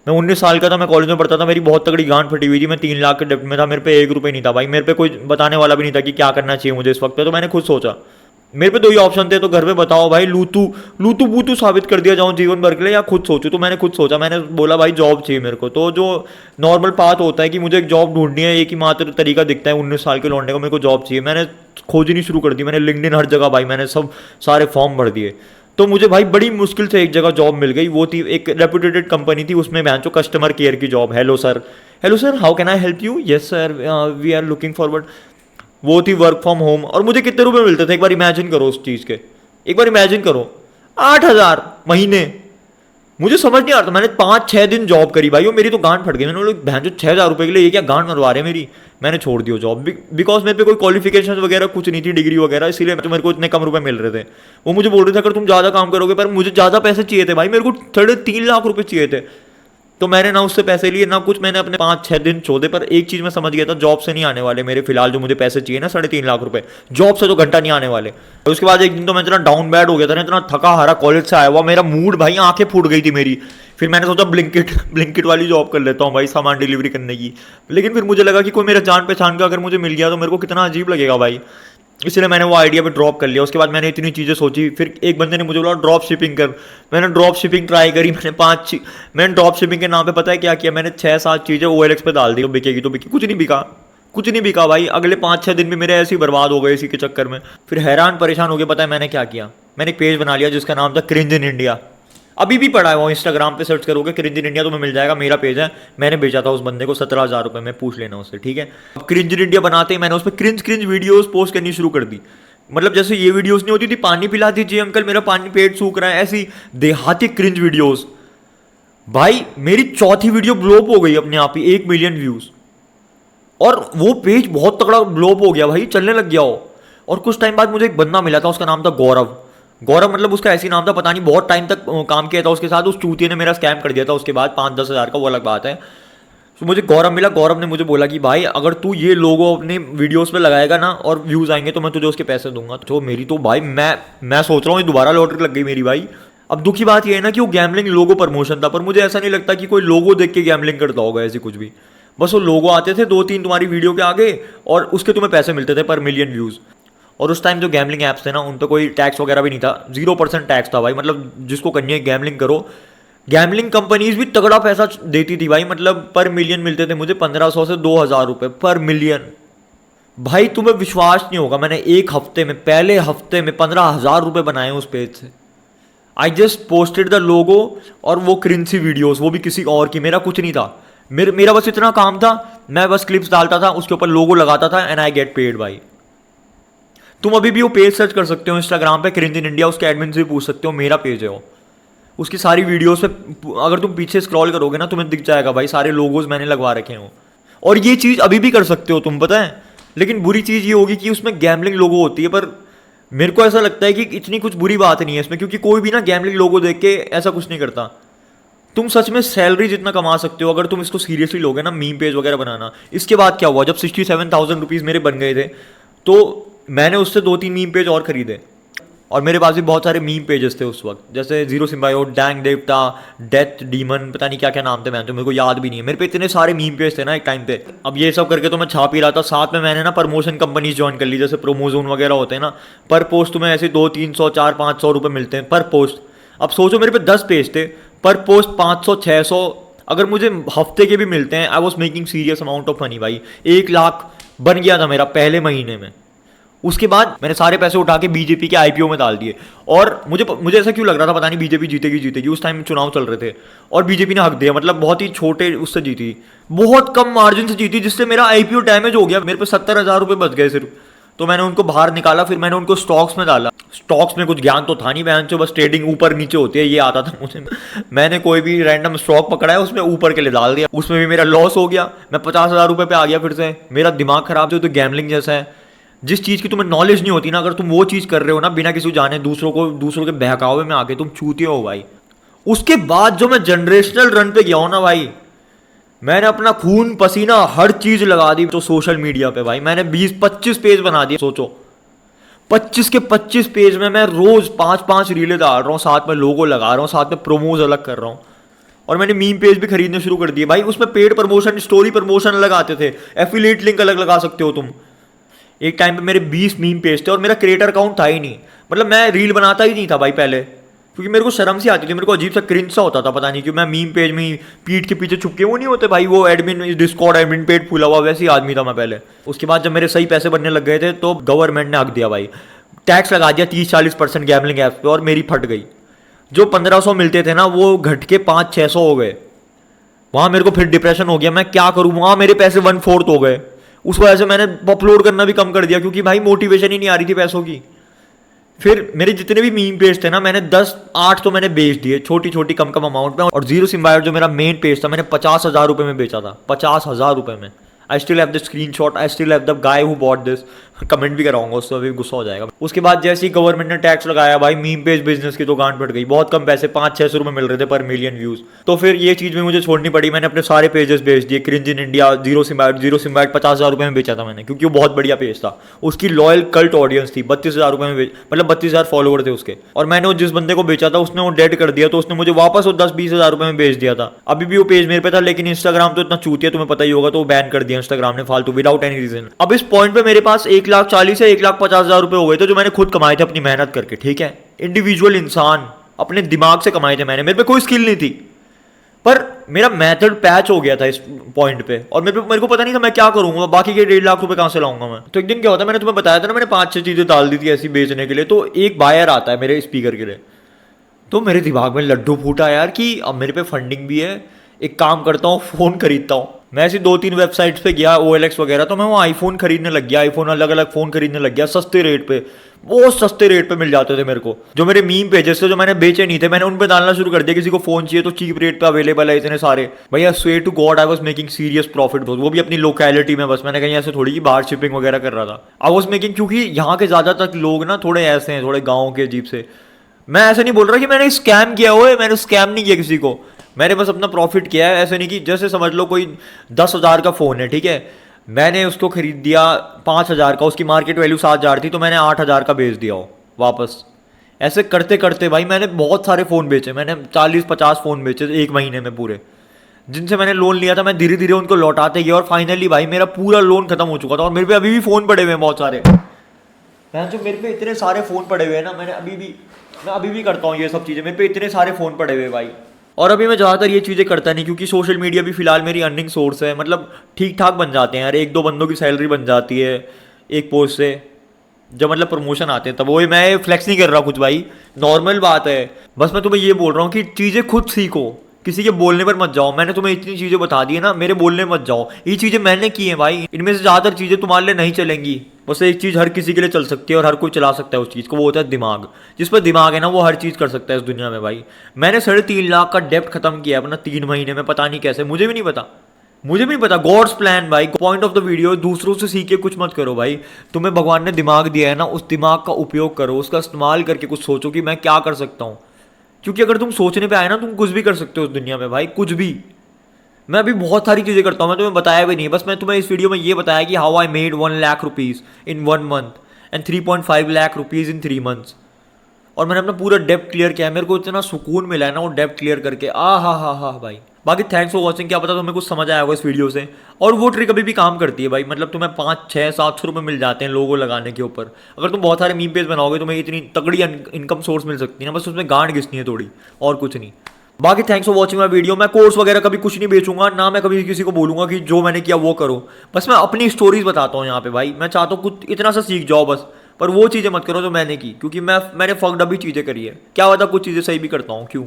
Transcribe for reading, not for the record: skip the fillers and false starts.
मैं 19 साल का था, मैं कॉलेज में पढ़ता था, मेरी बहुत तगड़ी गांड फटी हुई थी, मैं 3 लाख के डेब्ट में था, मेरे पे 1 रुपये नहीं था भाई, मेरे पे कोई बताने वाला भी नहीं था कि क्या करना चाहिए मुझे इस वक्त पे। तो मैंने खुद सोचा, मेरे पे दो ही ऑप्शन थे, तो घर पे बताओ भाई लूतू लूतू बूतू साबित कर दिया जाऊँ जीवन भर के लिए, या खुद सोचूं। तो मैंने खुद सोचा, मैंने बोला भाई जॉब चाहिए मेरे को। तो जो नॉर्मल पाथ होता है कि मुझे एक जॉब ढूंढनी है, एक ही मात्र तरीका दिखता है 19 साल के लौंडे को, मेरे को जॉब चाहिए। मैंने खोजनी शुरू कर दी, मैंने लिंक्डइन हर जगह भाई, मैंने सब सारे फॉर्म भर दिए। तो मुझे भाई बड़ी मुश्किल से एक जगह जॉब मिल गई, वो थी एक रेपुटेटेड कंपनी थी, उसमें मैं जो कस्टमर केयर की job. Hello sir how can I help you, yes sir we are looking forward. वो थी वर्क फ्रॉम होम, और मुझे कितने रुपए मिलते थे एक बार इमेजिन करो उस चीज़ के, एक बार इमेजिन करो, 8,000 महीने। मुझे समझ नहीं आ रहा था, मैंने 5-6 दिन जॉब करी भाई, वो मेरी तो गांड फट गई। मैंने बोला बहन जो 6,000 रुपये के लिए ये क्या गांड मरवा रहे हैं मेरी। मैंने छोड़ दिया जॉब, बिकॉज मेरे पे कोई क्वालिफिकेशन वगैरह कुछ नहीं थी, डिग्री वगैरह, इसीलिए तो मेरे को इतने कम रुपए मिल रहे थे। वो मुझे बोल रहे थे अगर तुम ज़्यादा काम करोगे, पर मुझे ज़्यादा पैसे चाहिए थे भाई, मेरे को 3.5 लाख रुपए चाहिए थे। तो मैंने ना उससे पैसे लिए ना कुछ, मैंने अपने 5-6 दिन छोड़े। पर एक चीज़ मैं समझ गया था, जॉब से नहीं आने वाले मेरे फिलहाल जो मुझे पैसे चाहिए ना 3.5 लाख रुपए, जॉब से तो घंटा नहीं आने वाले। और उसके बाद एक दिन तो मैं इतना डाउन बैड हो गया था ना, इतना थका हारा कॉलेज से आया हुआ, मेरा मूड भाई, आंखें फूट गई थी मेरी। फिर मैंने सोचा ब्लिंकिट वाली जॉब कर लेता हूँ भाई, सामान डिलीवरी करने की। लेकिन फिर मुझे लगा कि कोई मेरा जान पहचान का अगर मुझे मिल गया तो मेरे को कितना अजीब लगेगा भाई, इसलिए मैंने वो आइडिया पे ड्रॉप कर लिया। उसके बाद मैंने इतनी चीज़ें सोची, फिर एक बंदे ने मुझे बोला ड्रॉप शिपिंग कर। मैंने ड्रॉप शिपिंग ट्राई करी, मैंने ड्रॉप शिपिंग के नाम पे पता है क्या किया, मैंने 6-7 चीज़ें OLX पे डाल दी, तो बिकेगी तो बिकी, कुछ नहीं बिका, कुछ नहीं बिका भाई। अगले 5-6 दिन में मेरे ऐसे ही बर्बाद हो गए इसी के चक्कर में। फिर हैरान परेशान हो गया, पता है मैंने क्या किया, मैंने एक पेज बना लिया जिसका नाम था क्रिंज इन इंडिया। अभी भी पड़ा है वो, इंस्टाग्राम पे सर्च करोगे क्रिंज इन इंडिया तो मिल जाएगा, मेरा पेज है। मैंने बेचा था उस बंदे को 17,000 रुपये में, पूछ लेना उससे, ठीक है। अब क्रिंज इन इंडिया बनाते ही मैंने उस पर क्रिंज वीडियोस पोस्ट करनी शुरू कर दी। मतलब जैसे ये वीडियोस नहीं होती थी, पानी पिला दीजिए अंकल मेरा पानी पेट सूख रहा है, ऐसी देहाती क्रिंज वीडियोस। भाई मेरी चौथी वीडियो ब्लोप हो गई अपने आप ही, 1 मिलियन व्यूज, और वो पेज बहुत तगड़ा ब्लोप हो गया भाई, चलने लग गया हो। और कुछ टाइम बाद मुझे एक बंदा मिला था, उसका नाम था गौरव। गौरव मतलब उसका ऐसी नाम था, पता नहीं बहुत टाइम तक काम किया था उसके साथ, उस चूतिए ने मेरा स्कैम कर दिया था उसके बाद 5-10 हज़ार का, वो अलग बात है। तो मुझे गौरव मिला, गौरव ने मुझे बोला कि भाई अगर तू ये लोगो अपने वीडियोस पे लगाएगा ना और व्यूज़ आएंगे तो मैं तुझे उसके पैसे दूंगा। तो मेरी तो भाई मैं सोच रहा हूँ ये दोबारा लॉटरी लग गई मेरी भाई। अब दुखी बात ये है ना कि वो गैमलिंग लोगो प्रमोशन था, पर मुझे ऐसा नहीं लगता कि कोई लोगो देख के गैमलिंग करता होगा ऐसी कुछ भी। बस वो लोगो आते थे 2-3 तुम्हारी वीडियो के आगे, और उसके तुम्हें पैसे मिलते थे पर मिलियन व्यूज़। और उस टाइम जो गैमलिंग ऐप्स थे ना उन पर कोई टैक्स वगैरह भी नहीं था, 0% टैक्स था भाई। मतलब जिसको करनी है गैमलिंग करो। गैमलिंग कंपनीज भी तगड़ा पैसा देती थी भाई, मतलब पर मिलियन मिलते थे मुझे 1,500 से 2,000 रुपये पर मिलियन। भाई तुम्हें विश्वास नहीं होगा, मैंने एक हफ्ते में, पहले हफ्ते में 15,000 रुपये बनाए उस पेज से। I just posted the logo और वो क्रिंसी वीडियोस, वो भी किसी और की, मेरा कुछ नहीं था। मेरा बस इतना काम था, मैं बस क्लिप्स डालता था, उसके ऊपर लोगो लगाता था, एंड आई गेट पेड भाई। तुम अभी भी वो पेज सर्च कर सकते हो इंस्टाग्राम पे, क्रिंज इन इंडिया, उसके एडमिन से भी पूछ सकते हो, मेरा पेज है वो। उसकी सारी वीडियोस पे अगर तुम पीछे स्क्रॉल करोगे ना तुम्हें दिख जाएगा भाई, सारे लोगोज मैंने लगवा रखे हैं। और ये चीज़ अभी भी कर सकते हो तुम, पता है। लेकिन बुरी चीज़ ये होगी कि उसमें गैमलिंग लोगो होती है, पर मेरे को ऐसा लगता है कि इतनी कुछ बुरी बात नहीं है इसमें, क्योंकि कोई भी ना गैमलिंग लोगो देख के ऐसा कुछ नहीं करता। तुम सच में सैलरी जितना कमा सकते हो अगर तुम इसको सीरियसली लोगे ना, मीम पेज वगैरह बनाना। इसके बाद क्या हुआ, जब 67,000 रुपीज़ मेरे बन गए थे तो मैंने उससे 2-3 मीम पेज और खरीदे, और मेरे पास भी बहुत सारे मीम पेजेस थे उस वक्त, जैसे जीरो सिम्बायोट, डैंग देवता, डेथ डीमन, पता नहीं क्या क्या नाम थे, मैं तो मेरे को याद भी नहीं है। मेरे पे इतने सारे मीम पेज थे ना एक टाइम पे। अब ये सब करके तो मैं छाप ही रहा था, साथ में मैंने ना प्रमोशन कंपनीज ज्वाइन कर ली, जैसे प्रोमोजोन वगैरह होते हैं ना। पर पोस्ट तुम्हें ऐसे 200-300 400-500 रुपये मिलते हैं पर पोस्ट। अब सोचो मेरे पे 10 पेज थे, पर पोस्ट 500-600, अगर मुझे हफ्ते के भी मिलते हैं, I was making serious amount of money भाई। 1 लाख बन गया था मेरा पहले महीने में। उसके बाद मैंने सारे पैसे उठा के बीजेपी के आईपीओ में डाल दिए, और मुझे ऐसा क्यों लग रहा था पता नहीं, बीजेपी जीतेगी। उस टाइम चुनाव चल रहे थे और बीजेपी ने हक दिया, मतलब बहुत ही छोटे उससे जीती, बहुत कम मार्जिन से जीती, जिससे मेरा आईपीओ डैमेज हो गया। मेरे पे 70,000 रुपये बच गए सिर्फ। तो मैंने उनको बाहर निकाला, फिर मैंने उनको स्टॉक्स में डाला। स्टॉक्स में कुछ ज्ञान तो था नहीं बहन से, बस ट्रेडिंग ऊपर नीचे होती है ये आता था मुझे। मैंने कोई भी रैंडम स्टॉक पकड़ा है, उसमें ऊपर के लिए डाल दिया, उसमें भी मेरा लॉस हो गया। मैं 50,000 रुपये पे आ गया फिर से। मेरा दिमाग खराब जो तो गैमलिंग जैसा है। जिस चीज़ की तुम्हें नॉलेज नहीं होती ना, अगर तुम वो चीज़ कर रहे हो ना बिना किसी जाने, दूसरों के बहकावे में आके तुम चूतिए हो भाई। उसके बाद जो मैं जनरेशनल रन पे गया हूं ना भाई, मैंने अपना खून पसीना हर चीज़ लगा दी तो सोशल मीडिया पे भाई। मैंने 20-25 पेज बना दिए, सोचो 25 के 25 पेज में मैं रोज 5-5 रीलें डाल रहा हूँ, साथ में लोगो लगा रहा हूँ, साथ में प्रोमोज अलग कर रहा हूँ। और मैंने मीम पेज भी खरीदने शुरू कर दिए भाई। उसमें पेड प्रमोशन, स्टोरी प्रमोशन अलग आते थे, एफिलिएट लिंक अलग लगा सकते हो तुम। एक टाइम पे मेरे 20 मीम पेज थे और मेरा क्रिएटर अकाउंट था ही नहीं, मतलब मैं रील बनाता ही नहीं था भाई पहले, क्योंकि मेरे को शर्म सी आती थी, मेरे को अजीब सा क्रिंज सा होता था, पता नहीं क्यों। मैं मीम पेज में ही पीठ के पीछे छुप के, वो नहीं होते भाई वो एडमिन, डिस्कॉर्ड एडमिन पेज फूला हुआ, वैसे ही आदमी था मैं पहले। उसके बाद जब मेरे सही पैसे बनने लग गए थे तो गवर्नमेंट ने हक दिया भाई, टैक्स लगा दिया 30-40% गैमलिंग ऐप्स पे, और मेरी फट गई। जो 1500 मिलते थे ना वो घट के 500-600 हो गए। वहाँ मेरे को फिर डिप्रेशन हो गया, मैं क्या करूँ, वहाँ मेरे पैसे 1/4 हो गए। उस वजह से मैंने अपलोड करना भी कम कर दिया, क्योंकि भाई मोटिवेशन ही नहीं आ रही थी पैसों की। फिर मेरे जितने भी मीम पेज थे ना, मैंने 10-8 तो मैंने बेच दिए, छोटी छोटी कम कम अमाउंट में। और जीरो सिम्बायोट जो मेरा मेन पेज था, मैंने 50,000 रुपये में बेचा था, 50,000 रुपये में। I still have the screenshot, I still have the guy who bought this. Comment भी कराऊंगा उससे, अभी गुस्सा हो जाएगा। उसके बाद जैसे ही गवर्नमेंट ने टैक्स लगाया भाई, मीम पेज बिजनेस की तो गांड पड़ गई। बहुत कम पैसे, 500-600 रुपये मिल रहे थे पर मिलियन व्यूज। तो फिर ये चीज़ भी मुझे छोड़नी पड़ी, मैंने अपने सारे पेजेस बेच दिए। Cringe in India, zero symbiote 50,000 रुपये में बेचा था मैंने, क्योंकि वो बहुत बढ़िया पेज था। उसकी लॉयल कल्ट ऑडियंस थी, 32,000 रुपये में मतलब 32,000 फॉलोवर थे उसके। और मैंने वो जिस बंदे को बेचा था उसने वो डेड कर दिया, तो उसने मुझे वापस वो 10-20,000 रुपये में बेच दिया था। अभी भी वो पेज मेरे पे था, लेकिन इंस्टाग्राम तो इतना चूतिया, तुम्हें पता ही होगा, तो बैन कर दिया इंस्टाग्राम ने फालतू, विदाउट एनी रीजन। अब इस पॉइंट पे मेरे पास 1,40,000 से 1,50,000 रुपए हो गए थे, जो मैंने खुद कमाए थे अपनी मेहनत करके, ठीक है। इंडिविजुअल इंसान अपने दिमाग से कमाए थे मैंने, मेरे पे कोई स्किल नहीं थी, पर मेरा मेथड पैच हो गया था इस पॉइंट पे। और मेरे को पता नहीं था मैं क्या करूंगा, बाकी के 1.5 लाख रुपए कहां से लाऊंगा मैं। तो एक दिन क्या होता है, मैंने तुम्हें बताया था ना, मैंने 5-6 चीजें डाल दी थी ऐसी बेचने के लिए। तो एक बायर आता है मेरे स्पीकर के लिए, तो मेरे दिमाग में लड्डू फूटा यार कि अब मेरे पे फंडिंग भी है, एक काम करता हूँ फ़ोन खरीदता हूँ। मैं ऐसी 2-3 वेबसाइट्स पे गया, OLX वगैरह, तो मैं वो आईफोन खरीदने लग गया, आईफोन अलग अलग फ़ोन खरीदने लग गया सस्ते रेट पे। बहुत सस्ते रेट पे मिल जाते थे मेरे को। जो मेरे मीम पेजेस थे जो मैंने बेचे नहीं थे, मैंने उन पे डालना शुरू कर दिया, किसी को फ़ोन चाहिए तो चीप रेट पे अवेलेबल है इतने सारे। भैया swear to God I was making serious profit, वो भी अपनी लोकेलिटी में। बस मैंने कहीं ऐसे थोड़ी कि बाहर शिपिंग वगैरह कर रहा था, आई वाज मेकिंग। क्योंकि यहाँ के ज़्यादातर लोग ना थोड़े ऐसे हैं, थोड़े गाँव के अजीब से। मैं ऐसे नहीं बोल रहा कि मैंने स्कैम किया हो, मैंने स्कैम नहीं किया किसी को, मैंने बस अपना प्रॉफिट किया है। ऐसे नहीं कि जैसे समझ लो कोई 10,000 का फ़ोन है, ठीक है, मैंने उसको खरीद दिया 5,000 का, उसकी मार्केट वैल्यू 7,000 थी, तो मैंने 8,000 का बेच दिया हो वापस। ऐसे करते करते भाई मैंने बहुत सारे फ़ोन बेचे, मैंने 40-50 फ़ोन बेचे एक महीने में पूरे। जिनसे मैंने लोन लिया था मैं धीरे धीरे उनको लौटाते गया, और फाइनली भाई मेरा पूरा लोन खत्म हो चुका था। और मेरे पे अभी भी फ़ोन पड़े हुए हैं बहुत सारे। मैं जो मेरे पे इतने सारे फ़ोन पड़े हुए हैं ना, मैं अभी भी करता हूँ ये सब चीज़ें, मेरे पे इतने सारे फ़ोन पड़े हुए भाई। और अभी मैं ज़्यादातर ये चीज़ें करता नहीं, क्योंकि सोशल मीडिया भी फिलहाल मेरी अर्निंग सोर्स है। मतलब ठीक ठाक बन जाते हैं यार, 1-2 बंदों की सैलरी बन जाती है एक पोस्ट से, जब मतलब प्रमोशन आते हैं तब। वही मैं फ्लेक्स नहीं कर रहा कुछ भाई, नॉर्मल बात है। बस मैं तुम्हें ये बोल रहा हूँ कि चीज़ें खुद सीखो, किसी के बोलने पर मत जाओ। मैंने तुम्हें इतनी चीज़ें बता दी है ना, मेरे बोलने मत जाओ। ये चीज़ें मैंने की हैं भाई, इनमें से ज़्यादातर चीज़ें तुम्हारे लिए नहीं चलेंगी। बस एक चीज़ हर किसी के लिए चल सकती है और हर कोई चला सकता है उस चीज़ को, वो होता है दिमाग। जिस पर दिमाग है ना वो हर चीज़ कर सकता है इस दुनिया में भाई। मैंने 3.5 लाख का डेब्ट खत्म किया अपना 3 महीने में, पता नहीं कैसे, मुझे भी नहीं पता। गॉड्स प्लान भाई। पॉइंट ऑफ द वीडियो, दूसरों से सीख के कुछ मत करो भाई। तुम्हें भगवान ने दिमाग दिया है ना, उस दिमाग का उपयोग करो, उसका इस्तेमाल करके कुछ सोचो कि मैं क्या कर सकता हूँ। क्योंकि अगर तुम सोचने पे आए ना, तुम कुछ भी कर सकते हो उस दुनिया में भाई, कुछ भी। मैं अभी बहुत सारी चीज़ें करता हूँ, मैं तुम्हें बताया भी नहीं। बस मैं तुम्हें इस वीडियो में ये बताया कि how I made 1 lakh rupees in 1 month and 3.5 lakh rupees in 3 months. और मैंने अपना पूरा डेब्ट क्लियर किया है। मेरे को इतना सुकून मिला है ना वो डेब्ट क्लियर करके, हा भाई। बाकी थैंक्स फॉर वॉचिंग। क्या पता तुम्हें कुछ समझ आया होगा इस वीडियो से। और वो ट्रिक अभी भी काम करती है भाई, मतलब तुम्हें 500-600-700 रुपये मिल जाते हैं लोगो लगाने के ऊपर। अगर तुम बहुत सारे मीम पेज बनाओगे तुम्हें इतनी तगड़ी इनकम सोर्स मिल सकती है ना, बस उसमें गांड घिसनी है थोड़ी, और कुछ नहीं। बाकी thanks for watching my video. मैं कोर्स वगैरह कभी कुछ नहीं बेचूंगा ना, मैं कभी किसी को बोलूंगा कि जो मैंने किया वो करो। बस मैं अपनी स्टोरीज बताता हूँ यहाँ पे भाई। मैं चाहता हूँ कुछ इतना सा सीख जाओ बस, पर वो चीज़ें मत करो जो मैंने की, क्योंकि मैंने फक्ड अभी चीज़ें करी है। क्या पता कुछ चीज़ें सही भी करता हूँ, क्यों।